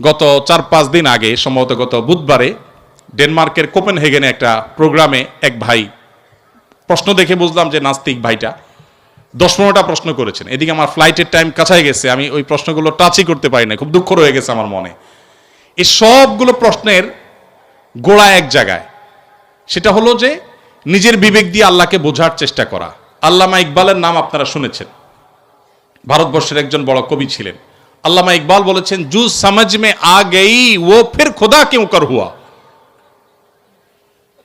গত 4-5 দিন আগে সম্ভবত গত বুধবারে ডেনমার্কের কোপেনহেগেনে একটা প্রোগ্রামে এক ভাই প্রশ্ন দেখে বুঝলাম যে নাস্তিক ভাইটা 10-15টা প্রশ্ন করেছেন। এদিকে আমার ফ্লাইটের টাইম কাছাই গেছে, আমি ওই প্রশ্নগুলো টাচই করতে পারি না, খুব দুঃখ রয়ে গেছে আমার মনে। এই সবগুলো প্রশ্নের গোড়া এক জায়গায়, সেটা হলো যে নিজের বিবেক দিয়ে আল্লাহকে বোঝার চেষ্টা করা। আল্লামা ইকবালের নাম আপনারা শুনেছেন, ভারতবর্ষের একজন বড় কবি ছিলেন। আল্লামা ইকবাল বলেছেন, জু সমঝ মে আ গই ও ফির খুদা কিউ কর হুয়া।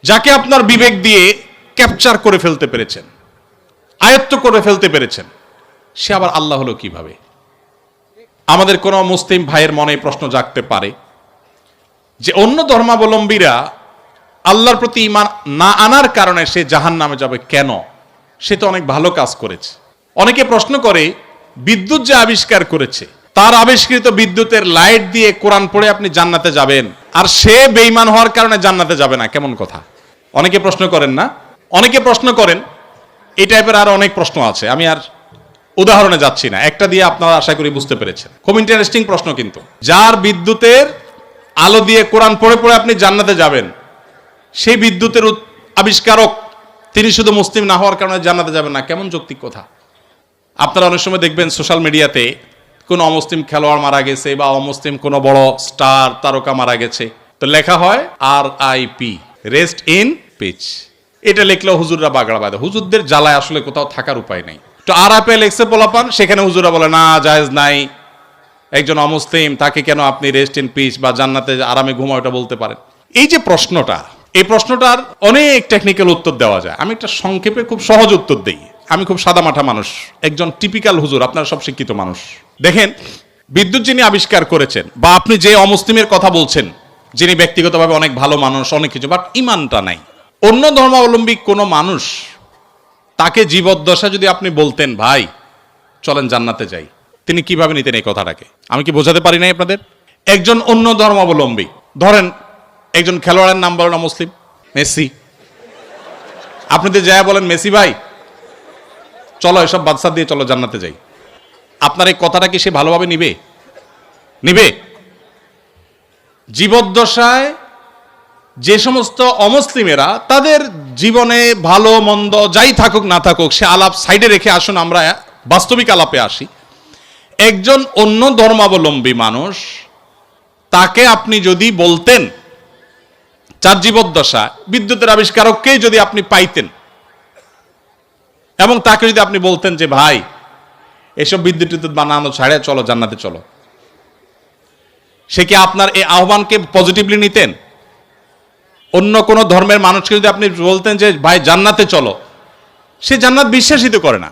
যাকে আপনার বিবেক দিয়ে ক্যাপচার করে ফেলতে পেরেছেন, আয়ত্ত করে ফেলতে পেরেছেন, সে আবার আল্লাহ হলো কিভাবে? আমাদের কোন মুসলিম ভাইয়ের মনে প্রশ্ন জাগতে পারে যে অন্য ধর্মাবলম্বীরা আল্লাহর প্রতি ঈমান না আনার কারণে সে জাহান্নামে যাবে কেন? সে তো অনেক ভালো কাজ করেছে। অনেকে প্রশ্ন করে, বিদ্যুৎ যে আবিষ্কার করেছে, তার আবিষ্কৃত বিদ্যুতের লাইট দিয়ে কোরআন পড়ে আপনি জান্নাতে যাবেন, আর সে বেঈমান হওয়ার কারণে জান্নাতে যাবে না, কেমন কথা? অনেকে প্রশ্ন করেন না? অনেকে প্রশ্ন করেন। এই টাইপের আরো অনেক প্রশ্ন আছে, আমি আর উদাহরণে যাচ্ছি না, একটা দিয়ে আপনারা আশা করি বুঝতে পেরেছেন। খুব ইন্টারেস্টিং প্রশ্ন কিন্তু। যার বিদ্যুতের আলো দিয়ে কোরআন পড়ে পড়ে আপনি জান্নাতে যাবেন, সেই বিদ্যুতের আবিষ্কারক তিনি শুধু মুসলিম না হওয়ার কারণে জান্নাতে যাবেন না, কেমন যৌক্তিক কথা? আপনারা অনেক সময় দেখবেন সোশ্যাল মিডিয়াতে কোন অমুসলিম খেলোয়াড় মারা গেছে বা অমুসলিম কোন বড় স্টার তারকা মারা গেছে, তো লেখা হয় RIP, রেস্ট ইন পিচ। এটা লিখলেও হুজুররা বাগড়া বাঁধে। হুজুরদের জ্বালায় আসলে কোথাও থাকার উপায় নেই। তো RIP লেখছে পোলাপান, সেখানে হুজুররা বলে না, জায়েজ নাই, একজন অমুসলিম তাকে কেন আপনি রেস্ট ইন পিচ বা জান্নাতে আরামে ঘুমাও এটা বলতে পারেন? এই যে প্রশ্নটা, এই প্রশ্নটার অনেক টেকনিক্যাল উত্তর দেওয়া যায়। আমি একটা সংক্ষেপে খুব সহজ উত্তর দিই। আমি খুব সাদামাঠা মানুষ, একজন টিপিক্যাল হুজুর, আপনারা সব শিক্ষিত মানুষ। দেখেন, বিদ্যুৎ যিনি আবিষ্কার করেছেন, বা আপনি যে অমুসলিমের কথা বলছেন, যিনি ব্যক্তিগতভাবে অনেক ভালো মানুষ, অনেক কিছু, বাট ইমানটা নাই, অন্য ধর্মাবলম্বী কোনো মানুষ তাকে জীবদ্দশা যদি আপনি বলতেন, ভাই চলেন জান্নাতে যাই, তিনি কিভাবে নিতেন এই কথাটাকে? আমি কি বোঝাতে পারি নাই আপনাদের? একজন অন্য ধর্মাবলম্বী, ধরেন একজন খেলোয়াড়ের নাম বলেন মুসলিম, মেসি, আপনি তো যায় বলেন, মেসি ভাই চলো এসব বাদশা দিয়ে চলো জান্নাতে যাই, আপনার এই কথাটা কি সে ভালোভাবে নিবে? নিবে? জীবদ্দশায় যে সমস্ত অমুসলিমেরা তাদের জীবনে ভালো মন্দ যাই থাকুক না থাকুক, সে আলাপ সাইডে রেখে আসুন আমরা বাস্তবিক আলাপে আসি। একজন অন্য ধর্মাবলম্বী মানুষ, তাকে আপনি যদি বলতেন, চার জীবদ্দশা বিদ্যুতের আবিষ্কারককেই যদি আপনি পাইতেন এবং তাকে যদি আপনি বলতেন যে ভাই এসব বিদ্যুৎ বানানো ছাড়ে চলো জান্নাতে চলো, সে কি আপনার এই আহ্বানকে পজিটিভলি নিতেন? অন্য কোন ধর্মের মানুষকে যদি আপনি বলতেন যে ভাই জান্নাতে চলো, সে জান্নাত বিশ্বাসিত করে না।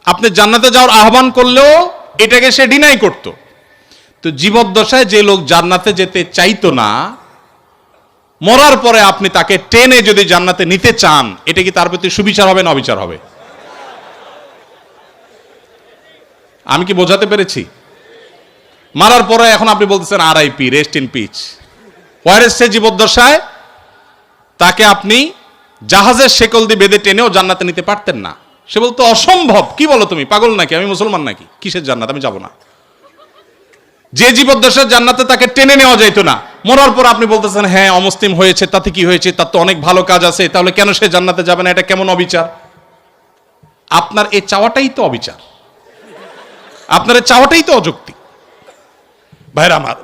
আপনি জান্নাতে যাওয়ার আহ্বান করলেও এটাকে সে ডিনাই করত। তো জীবদ্দশায় যে লোক জান্নাতে যেতে চাইতো না, মরার পরে আপনি তাকে টেনে যদি জান্নাতে নিতে চান, এটা কি তার প্রতি সুবিচার হবে না অবিচার হবে? আমি কি বোঝাতে পেরেছি? মারার পরে এখন আপনি বলতেছেন RIP, রেস্ট ইন পিচ। ওয়ারেস সে জীবদ্দশায় তাকে আপনি জাহাজের শেকল দিয়ে বেঁধে টেনেও জান্নাতে নিতে পারতেন না। সে বলতো অসম্ভব, কি বলো তুমি, পাগল নাকি, আমি মুসলমান নাকি, কিসের জান্নাত, আমি যাব না। যে জীবদ্দশার জান্নাতে তাকে টেনে নেওয়া যাইত না, মরার পর আপনি বলতেছেন হ্যাঁ অমুসলিম হয়েছে, তাতে কি হয়েছে, তার তো অনেক ভালো কাজ আছে, তাহলে কেন সে জান্নাতে যাবে না? এটা কেমন অবিচার? আপনার এই চাওয়াটাই তো অবিচার, আপনার এই চাওয়াটাই তো অযৌক্তিক। ভাইরা আমার,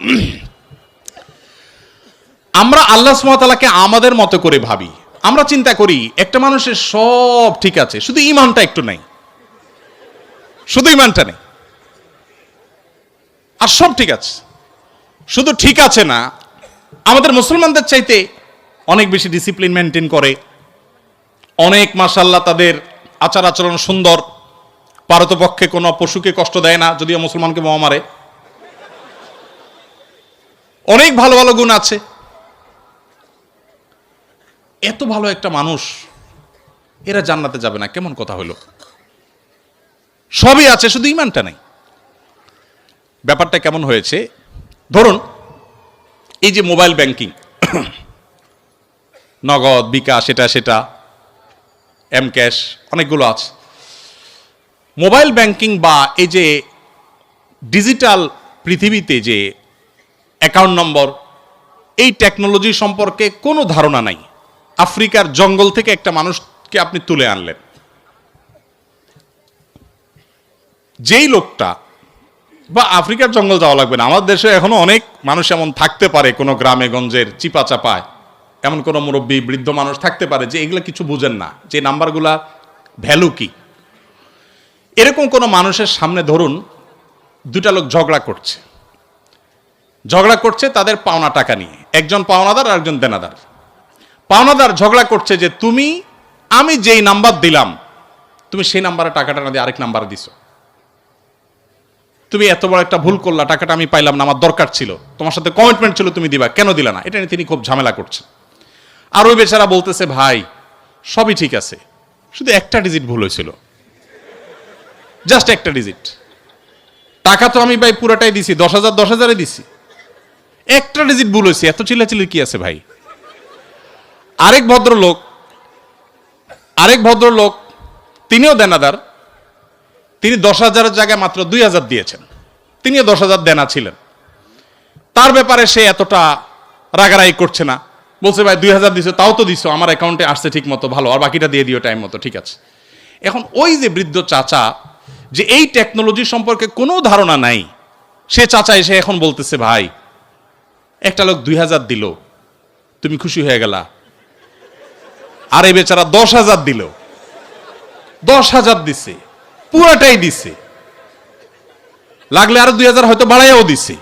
আমরা আল্লাহ সুবহানাহু ওয়া তাআলাকে আমাদের মতো করে ভাবি। আমরা চিন্তা করি একটা মানুষের সব ঠিক আছে, শুধু ঈমানটা একটু নাই, শুধু ঈমানটা নেই, আর সব ঠিক আছে। শুধু ঠিক আছে না, আমাদের মুসলমানদের চাইতে অনেক বেশি ডিসিপ্লিন মেনটেন করে, অনেক মাশাআল্লাহ তাদের আচার আচরণ সুন্দর, পারতপক্ষে কোনো পশুকে কষ্ট দেয় না, যদিও মুসলমানকে বোমা মারে, অনেক ভালো ভালো গুণ আছে। এত ভালো একটা মানুষ, এরা জান্নাতে যাবে না, কেমন কথা হলো? সবই আছে, শুধু ঈমানটা নেই। ব্যাপারটা কেমন হয়েছে? ধরুন এই যে মোবাইল ব্যাংকিং, নগদ, বিকাশ, সেটা এম ক্যাশ, অনেকগুলো আছে। মোবাইল ব্যাংকিং বা এই যে ডিজিটাল পৃথিবীতে যে অ্যাকাউন্ট নম্বর, এই টেকনোলজি সম্পর্কে কোনো ধারণা নাই। আফ্রিকার জঙ্গল থেকে একটা মানুষকে আপনি তুলে আনলেন, যেই লোকটা, বা আফ্রিকার জঙ্গল যাওয়া লাগবে না, আমাদের দেশে এখনো অনেক মানুষ এমন থাকতে পারে, কোনো গ্রামে গঞ্জের চিপা চাপায় এমন কোনো মুরব্বী বৃদ্ধ মানুষ থাকতে পারে যে এগুলো কিছু বুঝেন না, যে নাম্বারগুলা ভ্যালু কি। এরকম কোনো মানুষের সামনে ধরুন দুটা লোক ঝগড়া করছে তাদের পাওনা টাকা নিয়ে, একজন পাওনাদার আর একজন দেনাদার। পাওনাদার ঝগড়া করছে যে আমি যেই নাম্বার দিলাম তুমি সেই নাম্বারে টাকাটা না দিয়ে আরেক নাম্বার দিছো, তুমি এত বড় একটা ভুল করলা, টাকাটা আমি পাইলাম না, আমার দরকার ছিল, তোমার সাথে কমিটমেন্ট ছিল, তুমি দিবা, কেন দিলা না? এটা নিয়ে তিনি খুব ঝামেলা করছেন। আর ওই বেচারা বলতেছে, ভাই সবই ঠিক আছে, শুধু একটা ডিজিট ভুল হয়েছিল, জাস্ট একটা ডিজিট, টাকা তো আমি ভাই পুরোটাই দিছি, 10,000 10,000 দিছি, একটা ডিজিট ভুল হয়েছে, এত চিল্লাচিল্লি কি আছে ভাই? আরেক ভদ্রলোক তিনিও দেনাদার, তিনি 10,000 জায়গায় মাত্র 2,000 দিয়েছেন, তিনিও 10,000 দেনা ছিলেন। তার ব্যাপারে সে এতটা রাগারাগি করছে না, বলছে ভাই 2,000 দিছো, তাও তো দিছো, আমার অ্যাকাউন্টে আসছে ঠিক মতো, ভালো, আর বাকিটা দিয়ে দিও টাইম মতো, ঠিক আছে। এখন ওই যে বৃদ্ধ চাচা, যে এই টেকনোলজি সম্পর্কে কোনো ধারণা নাই, সে চাচা এসে এখন বলতেছে, ভাই একটা লোক 2,000 দিল, তুমি খুশি হয়ে গেলা, আর এই বেচারা 10,000 দিল, 10,000 দিছে, পুরাটাই দিছে, লাগলে আরো 2,000 হয়তো বাড়াইয়াও দিছে,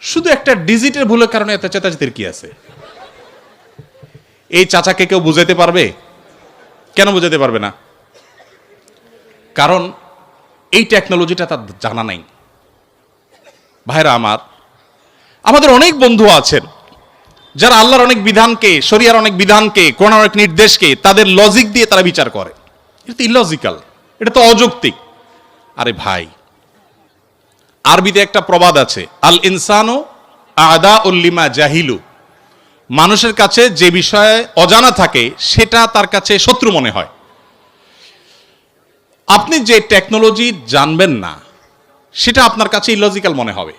শুধু একটা ডিজিটের ভুলের কারণে এত চেঁচাচেঁচির কি আছে? এই চাচাকে কেউ বুঝাইতে পারবে? কেন বুঝাইতে পারবে না? কারণ এই টেকনোলজিটা তার জানা নাই। ভাইরা আমাদের অনেক বন্ধু আছেন যারা আল্লাহর অনেক বিধানকে, শরিয়ার অনেক বিধানকে, কোরআনের অনেক নির্দেশকে তাদের লজিক দিয়ে তারা বিচার করে। এটা তো ইলজিক্যাল, এটা তো অযৌক্তিক। আরে ভাই, আরবিতে একটা প্রবাদ আছে, আল ইনসানু আদাউল লিমা জাহিলু, মানুষের কাছে যে বিষয়ে অজানা থাকে সেটা তার কাছে শত্রু মনে হয়। আপনি যে টেকনোলজি জানবেন না সেটা আপনার কাছে ইলজিক্যাল মনে হবে।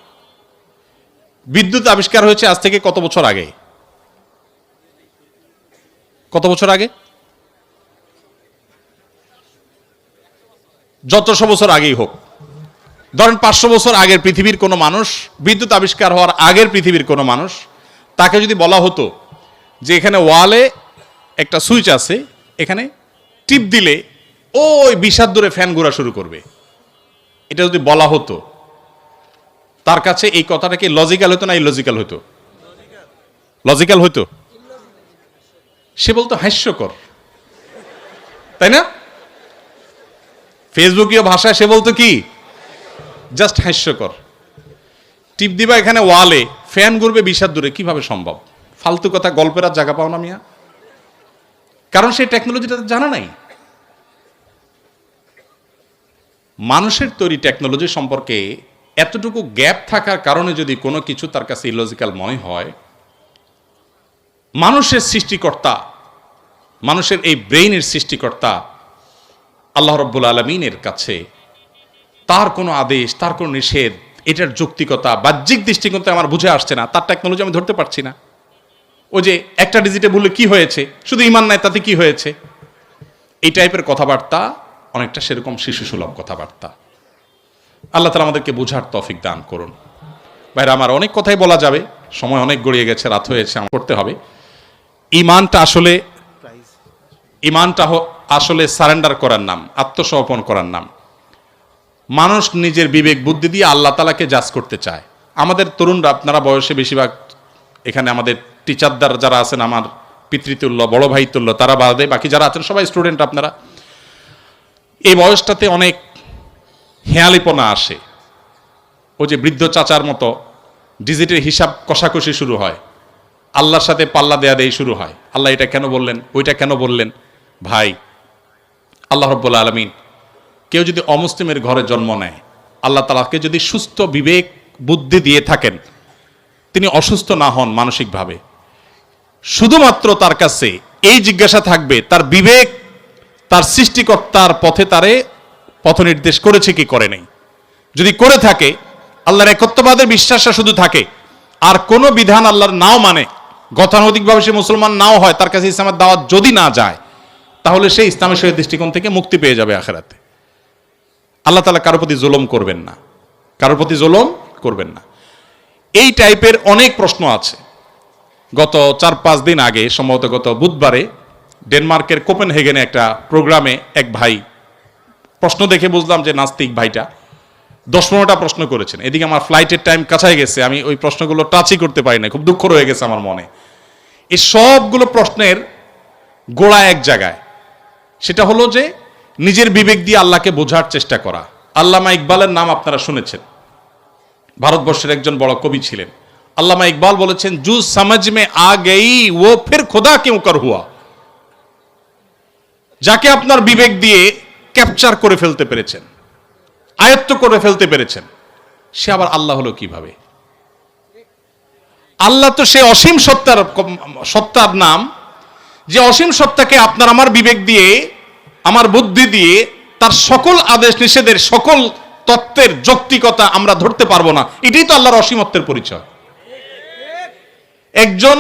বিদ্যুৎ আবিষ্কার হয়েছে আজ থেকে কত বছর আগে? যতশো বছর আগেই হোক, ধরেন 500 বছর আগের পৃথিবীর কোনো মানুষ, বিদ্যুৎ আবিষ্কার হওয়ার আগের পৃথিবীর কোনো মানুষ, তাকে যদি বলা হতো যে এখানে ওয়ালে একটা সুইচ আছে, এখানে টিপ দিলে ওই 20 হাত দূরে ফ্যান ঘোরা শুরু করবে, এটা যদি বলা হতো, তার কাছে এই কথাটা কি লজিক্যাল হতো না ইলজিক্যাল হতো? লজিক্যাল হতো। সে বলতো হাস্যকর, তাই না? ফেসবুকীয় ভাষায় সে বলতো কি, জাস্ট হাস্যকর। টিপ দিবা এখানে ওয়ালে, ফ্যান ঘুরবে 20 হাত দূরে, কিভাবে সম্ভব? ফালতু কথা, গল্পের আর জায়গা পাও না মিয়া, কারণ সেই টেকনোলজিটা জানা নাই। মানুষের তৈরি টেকনোলজি সম্পর্কে এতটুকু গ্যাপ থাকার কারণে যদি কোনো কিছু তার কাছে ইলজিক্যাল মনে হয়, মানুষের সৃষ্টিকর্তা, মানুষের এই ব্রেইনের সৃষ্টিকর্তা আল্লাহ রাব্বুল আলামিনের কাছে তার কোনো আদেশ, তার কোনো নিষেধ, এটার যৌক্তিকতা বাহ্যিক দৃষ্টিকোণ থেকে আমার বুঝে আসছে না, তার টেকনোলজি আমি ধরতে পারছি না। ওই যে একটা ডিজিটে বললে কি হয়েছে, শুধু ইমান নাই তাতে কি হয়েছে, এই টাইপের কথাবার্তা অনেকটা সেরকম শিশুসুলভ কথাবার্তা। আল্লাহ তাআলা আমাদেরকে বোঝার তৌফিক দান করুন। ভাইরা আমার, অনেক কথাই বলা যাবে, সময় অনেক গড়িয়ে গেছে, রাত হয়েছে, আমার করতে হবে। ইমানটা আসলে সারেন্ডার করার নাম, আত্মসমর্পণ করার নাম। মানুষ নিজের বিবেক বুদ্ধি দিয়ে আল্লাহ তাআলাকে জাজ করতে চায়। আমাদের তরুণরা, আপনারা বয়সে বেশিরভাগ, এখানে আমাদের টিচারদার যারা আছেন, আমার পিতৃতুল্য, বড় ভাই তুল্য, তারা বাদে বাকি যারা আছেন সবাই স্টুডেন্ট। আপনারা এই বয়সটাতে অনেক হেয়ালিপনা আসে। ওই যে বৃদ্ধ চাচার মতো ডিজিটের হিসাব কষাকষি শুরু হয়, আল্লাহর সাথে পাল্লা দেয়া দেই শুরু হয়। আল্লাহ এটা কেন বললেন, ওইটা কেন বললেন? ভাই, আল্লাহ রাব্বুল আলামিন কেউ যদি অমুসলিমের ঘরে জন্ম নেয়, আল্লাহ তাআলাকে যদি সুস্থ বিবেক বুদ্ধি দিয়ে থাকেন, তিনি অসুস্থ না হন মানসিকভাবে, শুধুমাত্র তার কাছে এই জিজ্ঞাসা থাকবে, তার বিবেক তার সৃষ্টিকর্তার পথে তারে পথ নির্দেশ করেছে কি করে নাই। যদি করে থাকে আল্লাহর একত্ববাদের বিশ্বাসটা শুধু থাকে, আর কোনো বিধান আল্লাহর নাও মানে, গতানুগতিকভাবে সে মুসলমান নাও হয়, তার কাছে ইসলামের দাওয়াত যদি না যায়, তাহলে সে ইসলামের সেই দৃষ্টিকোণ থেকে মুক্তি পেয়ে যাবে আখিরাতে। আল্লাহ তাআলা কারো প্রতি জুলুম করবেন না, কারোর প্রতি জুলুম করবেন না। এই টাইপের অনেক প্রশ্ন আছে। গত 4-5 দিন আগে, সম্ভবত গত বুধবারে, ডেনমার্কের কোপেনহেগেনে একটা প্রোগ্রামে এক ভাই, প্রশ্ন দেখে বুঝলাম যে নাস্তিক ভাইটা 10-15টা প্রশ্ন করেছেন। এদিকে আমার ফ্লাইটের টাইম কাছায় গেছে, আমি ওই প্রশ্নগুলো টাচই করতে পারি না, খুব দুঃখ রয়ে গেছে আমার মনে। এই সবগুলো প্রশ্নের গোড়া এক জায়গায়, সেটা হলো যে নিজের বিবেক দিয়ে আল্লাহকে বোঝার চেষ্টা করা। আল্লামা ইকবালের নাম আপনারা শুনেছেন, ভারতবর্ষের একজন বড় কবি ছিলেন। আল্লামা ইকবাল বলেছেন, জু সমঝ মে আ গই ও ফির খুদা কিউ কর হুয়া। যাকে আপনার বিবেক দিয়ে ক্যাপচার করে ফেলতে পেরেছেন, আয়ত্ত করে ফেলতে পেরেছেন, সে আবার আল্লাহ হলো কিভাবে? আল্লাহ তো সে অসীম সত্তার নাম, যে অসীম সত্তাকে আপনার আমার বিবেক দিয়ে, আমার বুদ্ধি দিয়ে তার সকল আদেশ নিষেধের, সকল তত্ত্বের যৌক্তিকতা আমরা ধরতে পারবো না। এটাই তো আল্লাহর অসীমত্বের পরিচয়। একজন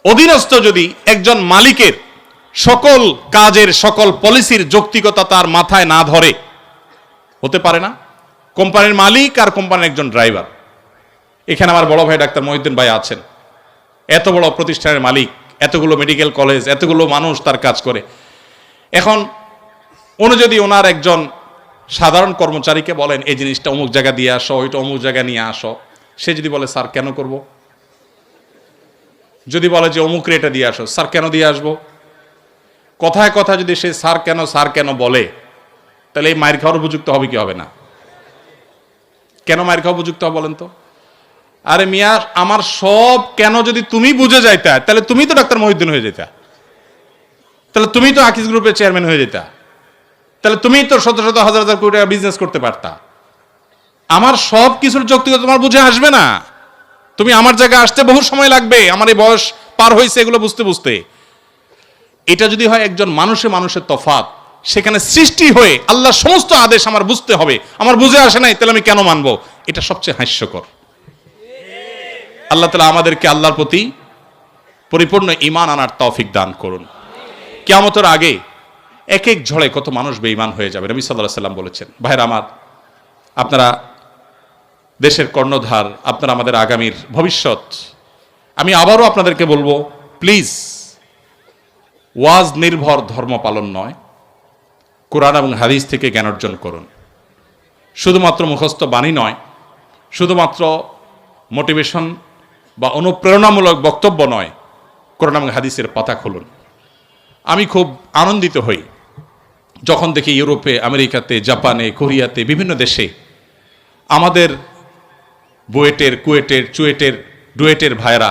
অধীনস্থ যদি একজন মালিকের সকল কাজের, সকল পলিসির যৌক্তিকতা তার মাথায় না ধরে, হতে পারে না। কোম্পানির মালিক আর কোম্পানির একজন ড্রাইভার, এখানে আমার বড় ভাই ডাক্তার মহিউদ্দিন ভাই আছেন, এত বড় প্রতিষ্ঠানের মালিক, এতগুলো মেডিকেল কলেজ, এতগুলো মানুষ তার কাজ করে। এখন উনি যদি ওনার একজন সাধারণ কর্মচারীকে বলেন এই জিনিসটা অমুক জায়গা দিয়ে আসো, ওইটা অমুক জায়গা নিয়ে আসো, সে যদি বলে স্যার কেন করব? যদি বলে যে অমুক রেটে দিয়ে আসো, স্যার কেন দিয়ে আসবো? কথায় কথা যদি সে স্যার কেন বলে, তাহলে এই মায়ের খাওয়ার উপযুক্ত হবে কি হবে না? কেন মায়ের খাওয়া উপযুক্ত হবে বলেন তো? আরে মিয়া, আমার সব কেন যদি তুমি বুঝে যাইতা, তাহলে তুমি তো ডাক্তার মহিউদ্দিন হয়ে যেতা, তাহলে তুমি তো আকিজ গ্রুপের চেয়ারম্যান হয়ে যেতা, তাহলে তুমি তো শত শত হাজার হাজার কোটি টাকা বিজনেস করতে পারতা। আমার সব কিছুর যৌক্তিকতা তোমার বুঝে আসবে না। তুমি আমার জায়গায় আসতে বহু সময় লাগবে, আমার এই বয়স পার হয়েছে এগুলো বুঝতে বুঝতে। এটা যদি হয় একজন মানুষের তফাৎ, সেখানে সৃষ্টি হয়ে আল্লাহর সমস্ত আদেশ আমার বুঝতে হবে, আমার বুঝে আসে নাই, তাহলে আমি কেন মানবো? এটা সবচেয়ে হাস্যকর। আল্লাহ তাআলা আমাদেরকে আল্লাহর প্রতি পরিপূর্ণ ঈমান আনার তৌফিক দান করুন। কিয়ামতের আগে এক এক ঝড়ে কত মানুষ বেঈমান হয়ে যাবে। নবী সাল্লাল্লাহু আলাইহি ওয়াসাল্লাম বলেছেন, ভাইরা আমার, আপনারা দেশের কর্ণধার, আপনারা আমাদের আগামীর ভবিষ্যৎ। আমি আবারও আপনাদেরকে বলবো, প্লিজ, ওয়াজ নির্ভর ধর্ম পালন নয়, কোরআন এবং হাদিস থেকে জ্ঞান অর্জন করুন। শুধুমাত্র মুখস্থ বাণী নয়, শুধুমাত্র মোটিভেশন বা অনুপ্রেরণামূলক বক্তব্য নয়, কোরআন এবং হাদিসের পাতা খুলুন। আমি খুব আনন্দিত হই যখন দেখি ইউরোপে, আমেরিকাতে, জাপানে, কোরিয়াতে, বিভিন্ন দেশে আমাদের বুয়েটের, কুয়েটের, চুয়েটের, ডুয়েটের ভাইরা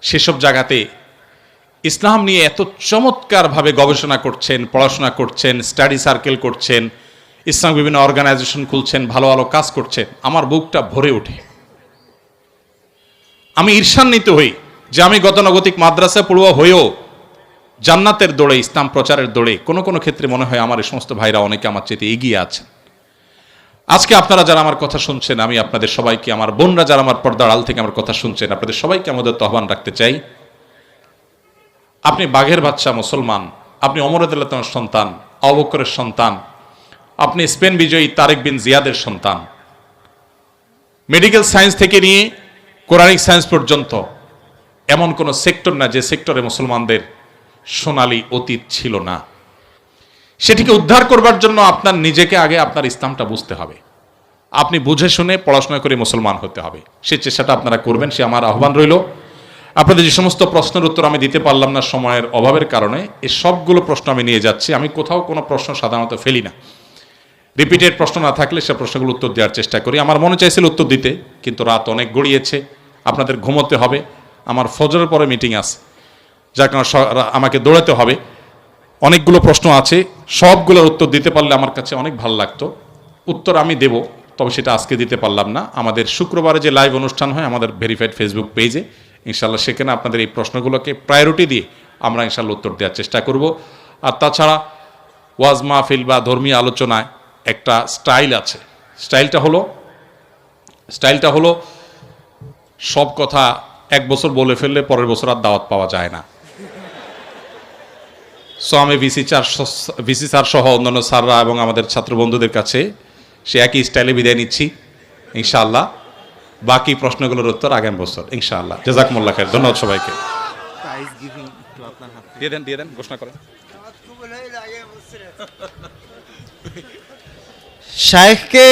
সেসব জায়গাতে ইসলাম নিয়ে এত চমৎকারভাবে গবেষণা করছেন, পড়াশোনা করছেন, স্টাডি সার্কেল করছেন, ইসলাম বিভিন্ন অর্গানাইজেশন খুলছেন, ভালো ভালো কাজ করছেন। আমার বুকটা ভরে ওঠে। আমি ঈর্ষান্বিত হই যে আমি গতানুগতিক মাদ্রাসা পড়ুয়া হয়েও জান্নাতের দৌড়ে, ইসলাম প্রচারের দৌড়ে কোনো কোনো ক্ষেত্রে মনে হয় আমার এই সমস্ত ভাইরা অনেকে আমার চেয়ে এগিয়ে আছেন। আজকে আপনারা যারা আমার কথা শুনছেন, আমি আপনাদের সবাইকে, আমার বোনরা যারা আমার পর্দার আড়াল থেকে আমার কথা শুনছেন, আপনাদের সবাইকে আমাদের আহ্বান রাখতে চাই, আপনি বাঘের বাচ্চা মুসলমান, আপনি ওমর রাদিয়াল্লাহু তাআলার সন্তান, আবু বকরের সন্তান, আপনি স্পেন বিজয়ী তারেক বিন জিয়াদের সন্তান। মেডিকেল সায়েন্স থেকে নিয়ে কোরআনিক সায়েন্স পর্যন্ত এমন কোনো সেক্টর না যে সেক্টরে মুসলমানদের সোনালী অতীত ছিল না। সেটিকে উদ্ধার করবার জন্য আপনার নিজেকে আগে আপনার ইসলামটা বুঝতে হবে। আপনি বুঝে শুনে পড়াশোনা করে মুসলমান হতে হবে। সেই চেষ্টাটা আপনারা করবেন, সে আমার আহ্বান রইল। আপনাদের যে সমস্ত প্রশ্নের উত্তর আমি দিতে পারলাম না সময়ের অভাবের কারণে, এই সবগুলো প্রশ্ন আমি নিয়ে যাচ্ছি। আমি কোথাও কোনো প্রশ্ন সাধারণত ফেলি না। রিপিটেড প্রশ্ন না থাকলে সে প্রশ্নগুলো উত্তর দেওয়ার চেষ্টা করি। আমার মনে চাইছিল উত্তর দিতে, কিন্তু রাত অনেক গড়িয়েছে, আপনাদের ঘুমোতে হবে, আমার ফজরের পরে মিটিং আছে, যার কারণে আমাকে দৌড়াতে হবে। অনেকগুলো প্রশ্ন আছে, সবগুলোর উত্তর দিতে পারলে আমার কাছে অনেক ভালো লাগতো। উত্তর আমি দেব, তবে সেটা আজকে দিতে পারলাম না। আমাদের শুক্রবারে যে লাইভ অনুষ্ঠান হয় আমাদের ভেরিফাইড ফেসবুক পেজে, ইনশাল্লাহ সেখানে আপনাদের এই প্রশ্নগুলোকে প্রায়োরিটি দিয়ে আমরা ইনশাল্লাহ উত্তর দেওয়ার চেষ্টা করব। আর তাছাড়া ওয়াজ মাহফিল বা ধর্মীয় আলোচনায় একটা স্টাইল আছে। স্টাইলটা হলো স্টাইলটা হলো সব কথা এক বছর বলে ফেললে পরের বছর আর দাওয়াত পাওয়া যায় না। সো আমি ভিসি স্যার সহ অন্যান্য স্যাররা এবং আমাদের ছাত্র বন্ধুদের কাছে সে একই স্টাইলে বিদায় নিচ্ছি ইনশাআল্লাহ। বাকি প্রশ্নগুলোর উত্তর আগামী বছর ইনশাআল্লাহ। জাযাকুমুল্লাহ খাইর। ধন্যবাদ সবাইকে। দিয়ে দেন ঘোষণা করেন। শায়েখকে